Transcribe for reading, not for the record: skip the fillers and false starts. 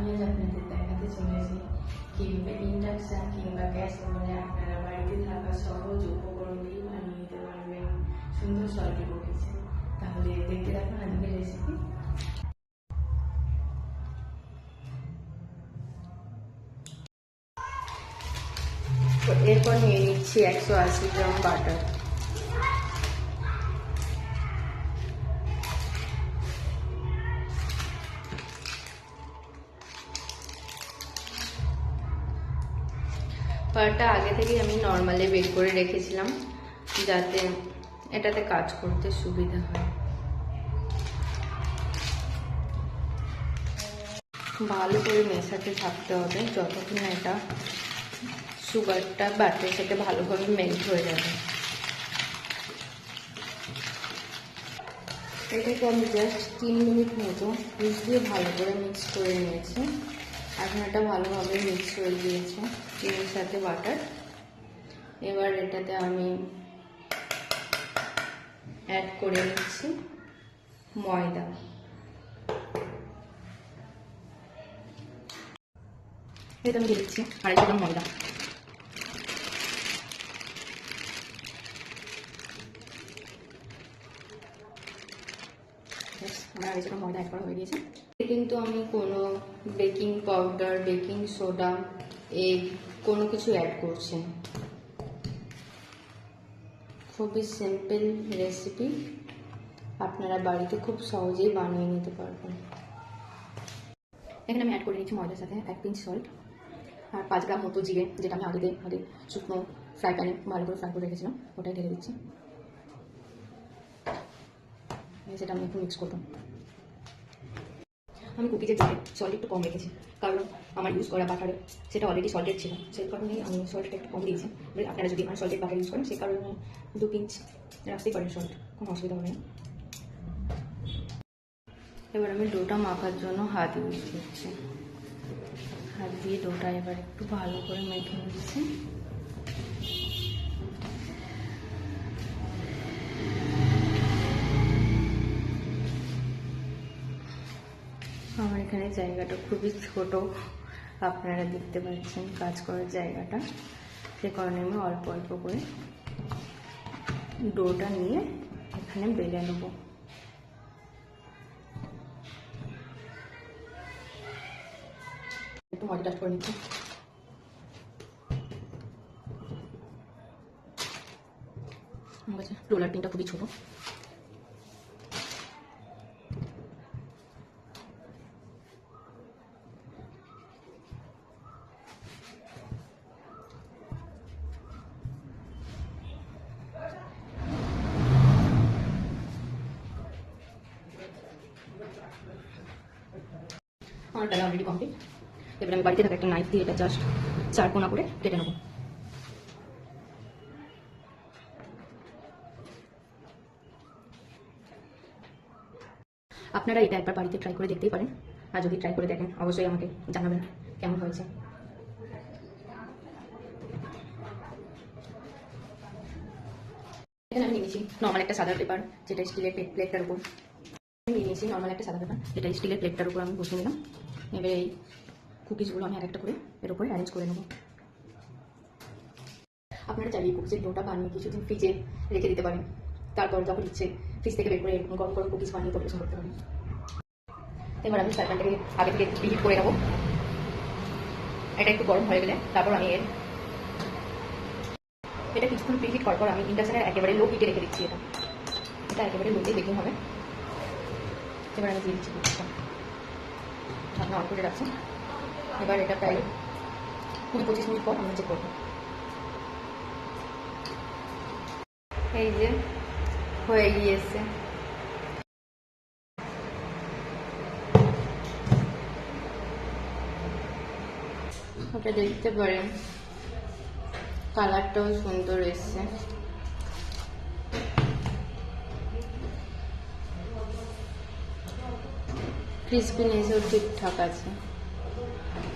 আমি আজ আপনাদের দেখাতে চলেছি কিভাবে ইন্ডাকশন কিংবা গ্যাস ওভেনে আপনারা বাড়িতে থাকা সহজ উপকরণ দিয়ে বানিয়ে নিতে পারবেন সুন্দর সল্টি কুকিজ। তাহলে দেখতে থাকুন আজকের রেসিপি। তো এরপর নিয়ে নিচ্ছি 180 গ্রাম বাটার। বাটারটা আগে থেকেই আমি নর্মালি বের করে রেখেছিলাম যাতে এটাতে কাজ করতে সুবিধা হয়। ভালো করে মেশাতে থাকতে হবে যতক্ষণ না এটা সুগারটা বাটারের সাথে ভালোভাবে মেল্ট হয়ে যাবে। এটাকে আমি জাস্ট 3 মিনিট মতো ফ্রিজ দিয়ে ভালো করে মিক্স করে নিয়েছি। এখন এটা ভালোভাবে মিক্স হয়ে গিয়েছে চিনির সাথে বাটার। এবার এটাতে আমি অ্যাড করে নিচ্ছি ময়দা। এটা আমি দিয়ে দিচ্ছি 250 গ্রাম ময়দা। আমার 250 গ্রাম ময়দা অ্যাড করা হয়ে গিয়েছে। কিন্তু আমি কোনো baking powder, baking soda, egg কোনো কিছু অ্যাড করছি না। খুবই সিম্পল রেসিপি, আপনারা বাড়িতে খুব সহজেই বানিয়ে নিতে পারবেন। এখানে আমি অ্যাড করে নিচ্ছি ময়দার সাথে 1 পিঞ্চ সল্ট আর 5 গ্রাম মতো জিরে, যেটা আমি আগে শুকনো ফ্রাই প্যানে ভালো করে ফ্রাই করে রেখেছিলাম, ওটাই ঢেলে দিচ্ছি। সেটা আমি একটু মিক্স করবো। আমি কুকিজের জন্য সল্ট একটু কম রেখেছি, কারণ আমার ইউজ করা বাটারে সেটা অলরেডি সল্টেড ছিল, সেই কারণেই আমি সল্টটা একটু কম দিয়েছি। আপনারা যদি আনসল্টেড বাটার ইউজ করেন সেই কারণে 2 পিঞ্চ রাখতেই পারেন সল্ট, কোনো অসুবিধা হবে না। এবার আমি ডোটা মাখার জন্য হাত ইউজ করছি। হাত দিয়ে ডোটা এবার একটু ভালো করে মেখে নিচ্ছি। আমার এখানে জায়গাটা খুবই ছোট, আপনারা দেখতে পাচ্ছেন কাজ করার জায়গাটা, সে কারণে আমি অল্প অল্প করে ডোটা নিয়ে এখানে বেলে নেব। একটু ময়দা ডাস্ট করে নিচ্ছি। আমার কাছে রোলার পিনটা খুবই ছোট। আমার ডালা অলরেডি কমপ্লিট। এবার আমি বাড়িতে থাকা একটা নাইফ দিয়ে এটা জাস্ট 4 কোণা করে কেটে নেব। আপনারা এটা একবার বাড়িতে ট্রাই করে দেখতেই পারেন, আর যদি ট্রাই করে দেখেন অবশ্যই আমাকে জানাবেন কেমন হয়েছে। এখানে আমি নিয়েছি নর্মাল একটা সাদা পেপার, যেটা স্টিলের প্লেটটার উপর নিয়েছি। নর্মাল একটা সাদা পেপার, এটা স্টিলের প্লেটটার উপর আমি বসে নিলাম। এবার এই কুকিজগুলো আমি একটা করে এর উপরে অ্যারেঞ্জ করে নেব। আপনারা চাইলে কুকিজের ডোটা বানিয়ে কিছুদিন ফ্রিজে রেখে দিতে পারেন, তারপর যখন ইচ্ছে ফ্রিজ থেকে বের করে এরকম গরম গরম কুকিজ বানিয়ে পরিবেশন করতে পারেন। এবার আমি ফ্রাই প্যানটাকে আগে থেকে প্রিহিট করে নেব। এটা একটু গরম হয়ে গেলে তারপর আমি এটা কিছুক্ষণ প্রিহিট করার পর আমি ইন্ডাকশনের একেবারে লো হিটে রেখে দিচ্ছি। এটা একেবারে লোতে বেকিং হবে। এবার আমি দিয়ে দিচ্ছি কুকিজটা, ঢাকনা অন করে রাখছি। এবার এটা প্রায় 20-25 মিনিট পর আমি চেক করবো। এই যে হয়ে গিয়েছে। ওটা দেখতে পারেন কালারটাও সুন্দর এসছে। ক্রিসপিনেসও ঠিকঠাক আছে।